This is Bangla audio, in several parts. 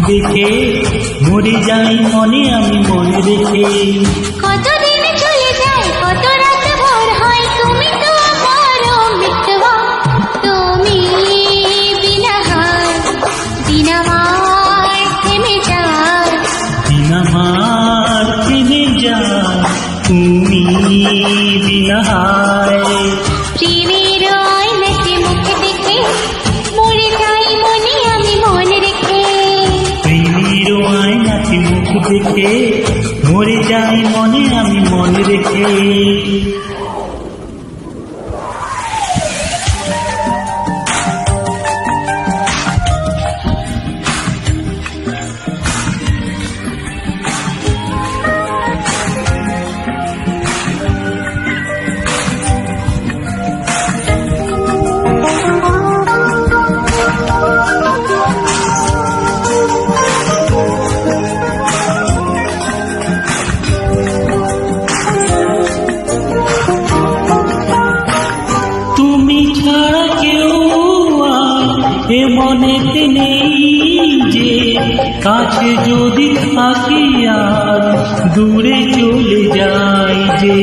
দেখে মরে যাই মনে আমি মনে রেখে। কতদিন চলে যায় কত রাত ভোর হয় তুমি তো আমার মিতবা, তুমি বিনা হায় দিন আমার থেমে যায়, দিন আমার থেমে যায় তুমি বিনা হায়। প্রেমের আয়নাতে মুখ দেখে মরে যাই মনে আমি মনে রেখে। প্রেমের আয়নাতে মুখ দেখে মরে যাই মনে আমি মনে রেখে। মনেতে নেই যে কাছে যদি থাকি আর দূরে চলে যাই যে।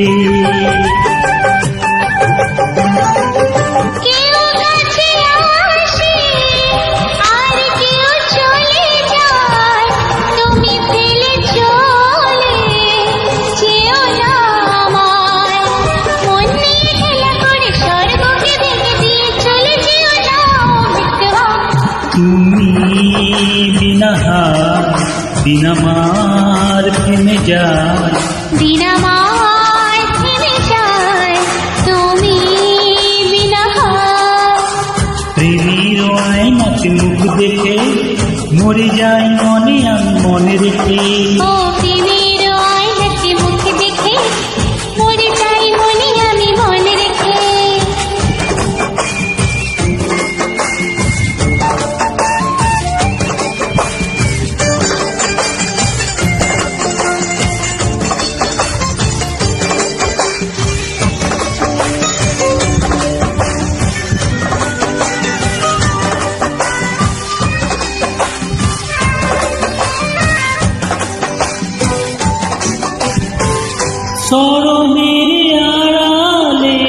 তুমি বিনা দিন আমার থেমে যায়, দিন আমার থেমে যায় তুমি বিনা। প্রেমের আয়নাতে মুখ দেখে মরে যাই মনে আমি মনে রেখে। ও প্রেমের আয়নাতে মুখ দেখে মরে যাই মনে আমি মনে রেখে। শরমের আড়ালে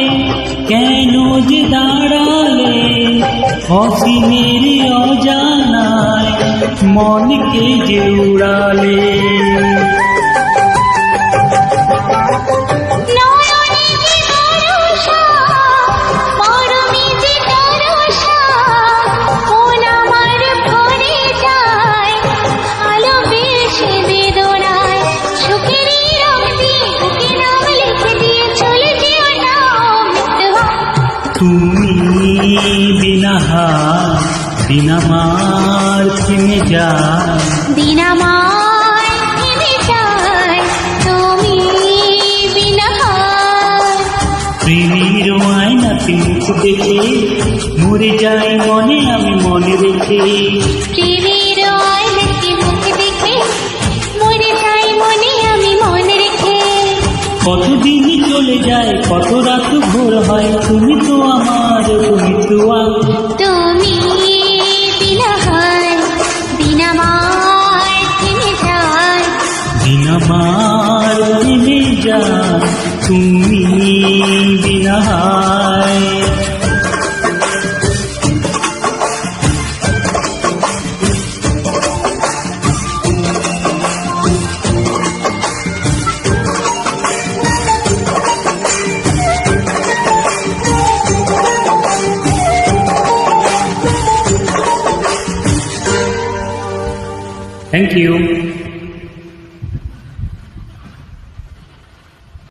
কেন যে দাঁড়ালে, অসীমের অজানায় মনকে যে উড়ালে। তুমি বিনা দিন আমার থেমে যায়, দিন আমার থেমে যায় তুমি বিনা। প্রেমের আয়নাতে মুখ দেখে মরে যাই মনে আমি মনে রেখে। প্রেমের আয়নাতে মুখ দেখে মরে যাই মনে আমি মনে রেখে। কতদিন চলে যায় কত রাত ভোর হয় তুমি তো আমার তুমি তো তুমি বিনা দিন আমার থেমে যায়, দিন আমার থেমে যায় তুমি বিনা। Thank you.